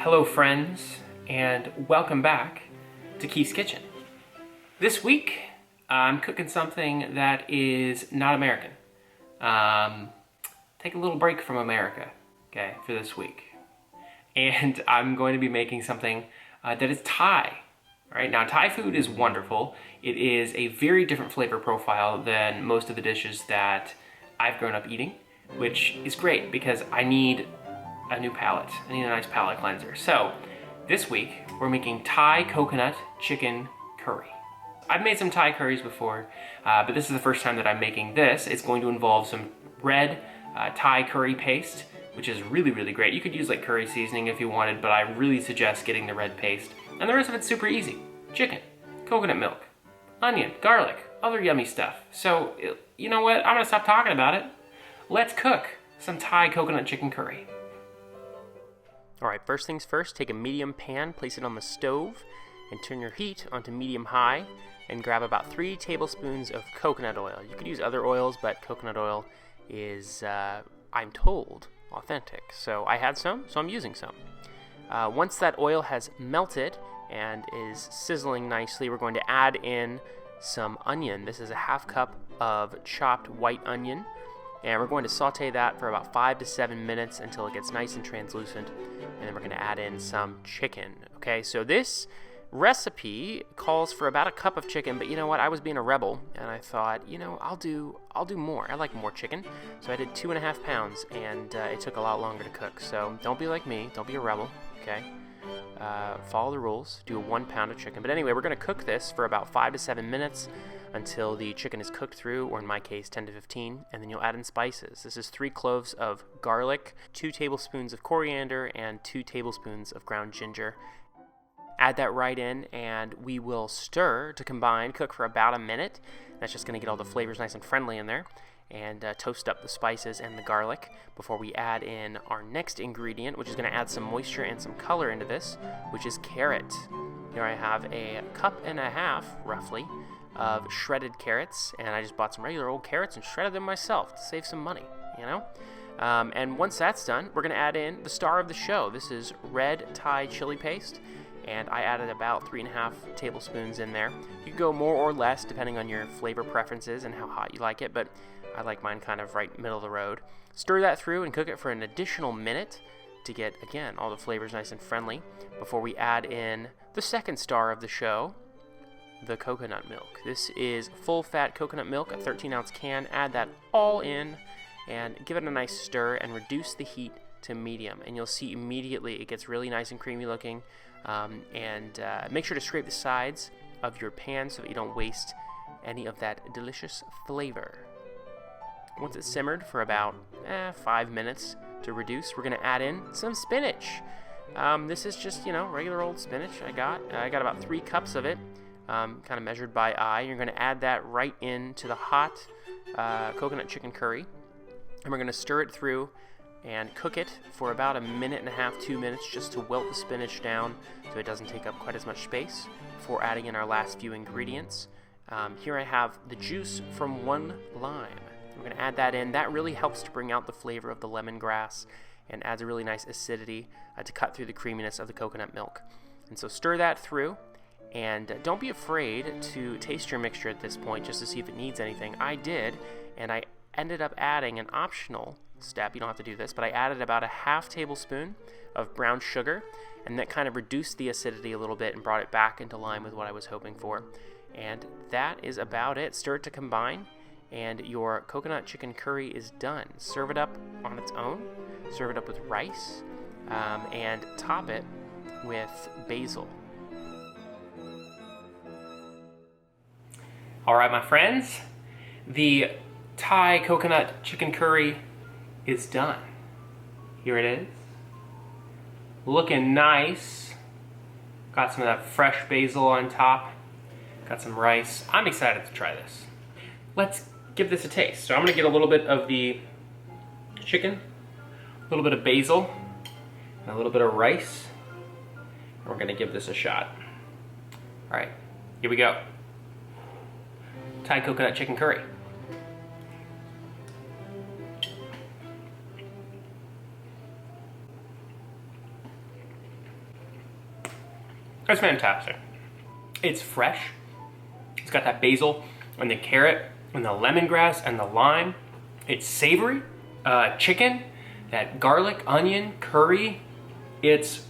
Hello friends, and welcome back to Keefe's Kitchen. This week, I'm cooking something that is not American. Take a little break from America, okay, for this week. And I'm going to be making something that is Thai. Right now, Thai food is wonderful. It is a very different flavor profile than most of the dishes that I've grown up eating, which is great because I need a new palate. I need a nice palate cleanser. So this week, we're making Thai coconut chicken curry. I've made some Thai curries before, but this is the first time that I'm making this. It's going to involve some red Thai curry paste, which is really, really great. You could use like curry seasoning if you wanted, but I really suggest getting the red paste. And the rest of it's super easy. Chicken, coconut milk, onion, garlic, other yummy stuff. So, you know what? I'm gonna stop talking about it. Let's cook some Thai coconut chicken curry. All right, first things first, take a medium pan, place it on the stove, and turn your heat onto medium-high, and grab about 3 tablespoons of coconut oil. You could use other oils, but coconut oil is, I'm told, authentic. So I had some, so I'm using some. Once that oil has melted and is sizzling nicely, we're going to add in some onion. This is a half cup of chopped white onion. And we're going to saute that for about 5 to 7 minutes until it gets nice and translucent. And then we're going to add in some chicken. Okay, so this recipe calls for about a cup of chicken, but you know what? I was being a rebel, and I thought, you know, I'll do more. I like more chicken. So I did 2.5 pounds, and it took a lot longer to cook. So don't be like me. Don't be a rebel, okay? Follow the rules. Do a 1 pound of chicken. But anyway, we're going to cook this for about 5 to 7 minutes until the chicken is cooked through, or in my case, 10 to 15, and then you'll add in spices. This is 3 cloves of garlic, 2 tablespoons of coriander, and 2 tablespoons of ground ginger. Add that right in, and we will stir to combine, cook for about a minute. That's just going to get all the flavors nice and friendly in there, and toast up the spices and the garlic before we add in our next ingredient, which is going to add some moisture and some color into this, which is carrot. Here I have a 1.5 cups, roughly, of shredded carrots, and I just bought some regular old carrots and shredded them myself to save some money, you know? And once that's done, we're going to add in the star of the show. This is red Thai chili paste, and I added about 3.5 tablespoons in there. You can go more or less depending on your flavor preferences and how hot you like it, but I like mine kind of right middle of the road. Stir that through and cook it for an additional minute to get, again, all the flavors nice and friendly before we add in the second star of the show, the coconut milk. This is full-fat coconut milk, a 13-ounce can. Add that all in and give it a nice stir and reduce the heat to medium. And you'll see immediately it gets really nice and creamy looking. And make sure to scrape the sides of your pan so that you don't waste any of that delicious flavor. Once it's simmered for about 5 minutes to reduce, we're going to add in some spinach. This is just, you know, regular old spinach I got about 3 cups of it. Kind of measured by eye. You're going to add that right into the hot coconut chicken curry, and we're going to stir it through and cook it for about 1.5 minutes, 2 minutes, just to wilt the spinach down so it doesn't take up quite as much space before adding in our last few ingredients. Here I have the juice from 1 lime. We're going to add that in. That really helps to bring out the flavor of the lemongrass and adds a really nice acidity to cut through the creaminess of the coconut milk. And so stir that through. And don't be afraid to taste your mixture at this point just to see if it needs anything. I did, and I ended up adding an optional step. You don't have to do this, but I added about 1/2 tablespoon of brown sugar, and that kind of reduced the acidity a little bit and brought it back into line with what I was hoping for. And that is about it. Stir it to combine, and your coconut chicken curry is done. Serve it up on its own, serve it up with rice, and top it with basil. All right, my friends, the Thai coconut chicken curry is done. Here it is. Looking nice. Got some of that fresh basil on top. Got some rice. I'm excited to try this. Let's give this a taste. So I'm gonna get a little bit of the chicken, a little bit of basil, and a little bit of rice. And we're gonna give this a shot. All right, here we go. Thai coconut chicken curry. It's fantastic. It's fresh. It's got that basil and the carrot and the lemongrass and the lime. It's savory. Chicken, that garlic, onion, curry. It's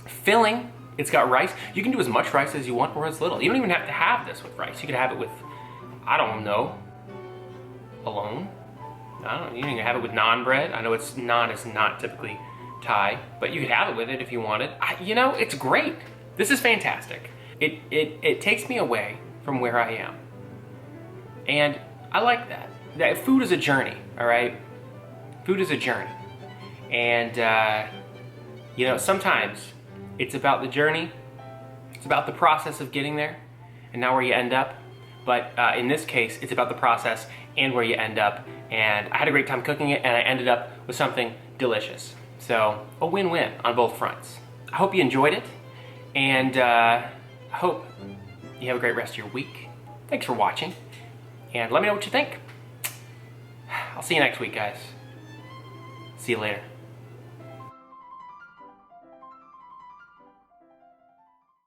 filling. It's got rice. You can do as much rice as you want or as little. You don't even have to have this with rice. You could have it with, I don't know, alone. I don't know. You can have it with naan bread. I know naan is not typically Thai, but you could have it with it if you wanted. You know, it's great. This is fantastic. It takes me away from where I am. And I like that. That food is a journey, all right? Food is a journey. And, you know, sometimes it's about the journey. It's about the process of getting there and not where you end up. But in this case, it's about the process and where you end up. And I had a great time cooking it, and I ended up with something delicious. So a win-win on both fronts. I hope you enjoyed it, and I hope you have a great rest of your week. Thanks for watching, and let me know what you think. I'll see you next week, guys. See you later.